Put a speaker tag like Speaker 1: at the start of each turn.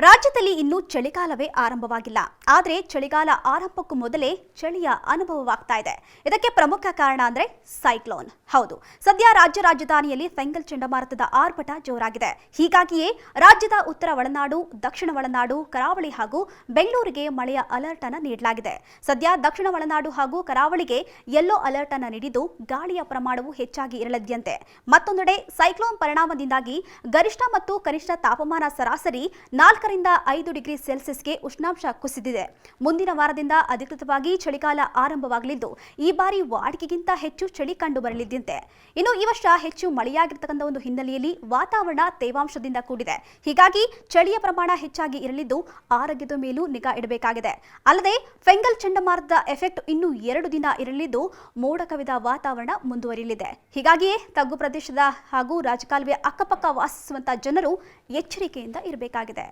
Speaker 1: ರಾಜ್ಯದಲ್ಲಿ ಇನ್ನೂ ಚಳಿಗಾಲವೇ ಆರಂಭವಾಗಿಲ್ಲ. ಆದರೆ ಚಳಿಗಾಲ ಆರಂಭಕ್ಕೂ ಮೊದಲೇ ಚಳಿಯ ಅನುಭವವಾಗ್ತಾ ಇದೆ. ಇದಕ್ಕೆ ಪ್ರಮುಖ ಕಾರಣ ಅಂದ್ರೆ ಸೈಕ್ಲೋನ್. ಹೌದು, ಸದ್ಯ ರಾಜ್ಯ ರಾಜಧಾನಿಯಲ್ಲಿ ಫೆಂಗಲ್ ಚಂಡಮಾರುತದ ಆರ್ಭಟ ಜೋರಾಗಿದೆ. ಹೀಗಾಗಿಯೇ ರಾಜ್ಯದ ಉತ್ತರ ಒಳನಾಡು, ದಕ್ಷಿಣ ಒಳನಾಡು, ಕರಾವಳಿ ಹಾಗೂ ಬೆಂಗಳೂರಿಗೆ ಮಳೆಯ ಅಲರ್ಟ್ ಅನ್ನು ನೀಡಲಾಗಿದೆ. ಸದ್ಯ ದಕ್ಷಿಣ ಒಳನಾಡು ಹಾಗೂ ಕರಾವಳಿಗೆ ಯೆಲ್ಲೋ ಅಲರ್ಟ್ ಅನ್ನು ನೀಡಿದ್ದು ಗಾಳಿಯ ಪ್ರಮಾಣವು ಹೆಚ್ಚಾಗಿ ಇರಲಿದೆಯಂತೆ. ಮತ್ತೊಂದೆಡೆ ಸೈಕ್ಲೋನ್ ಪರಿಣಾಮದಿಂದಾಗಿ ಗರಿಷ್ಠ ಮತ್ತು ಕನಿಷ್ಠ ತಾಪಮಾನ ಸರಾಸರಿ 4ರಿಂದ 5 ಡಿಗ್ರಿ ಸೆಲ್ಸಿಯಸ್ಗೆ ಉಷ್ಣಾಂಶ ಕುಸಿದಿದೆ. ಮುಂದಿನ ವಾರದಿಂದ ಅಧಿಕೃತವಾಗಿ ಚಳಿಗಾಲ ಆರಂಭವಾಗಲಿದ್ದು, ಈ ಬಾರಿ ವಾಡಿಕೆಗಿಂತ ಹೆಚ್ಚು ಚಳಿ ಕಂಡು ಬರಲಿದ್ದಂತೆ. ಇನ್ನು ಈ ವರ್ಷ ಹೆಚ್ಚು ಮಳೆಯಾಗಿರ್ತಕ್ಕಂಥ ಒಂದು ಹಿನ್ನೆಲೆಯಲ್ಲಿ ವಾತಾವರಣ ತೇವಾಂಶದಿಂದ ಕೂಡಿದೆ. ಹೀಗಾಗಿ ಚಳಿಯ ಪ್ರಮಾಣ ಹೆಚ್ಚಾಗಿ ಇರಲಿದ್ದು, ಆರೋಗ್ಯದ ಮೇಲೂ ನಿಗಾ ಇಡಬೇಕಾಗಿದೆ. ಅಲ್ಲದೆ ಫೆಂಗಲ್ ಚಂಡಮಾರುತದ ಎಫೆಕ್ಟ್ ಇನ್ನೂ 2 ದಿನ ಇರಲಿದ್ದು, ಮೋಡ ಕವಿದ ವಾತಾವರಣ ಮುಂದುವರಿಯಲಿದೆ. ಹೀಗಾಗಿಯೇ ತಗ್ಗು ಪ್ರದೇಶದ ಹಾಗೂ ರಾಜಕಾಲುವೆ ಅಕ್ಕಪಕ್ಕ ವಾಸಿಸುವಂತಹ ಜನರು ಎಚ್ಚರಿಕೆಯಿಂದ ಇರಬೇಕಾಗಿದೆ.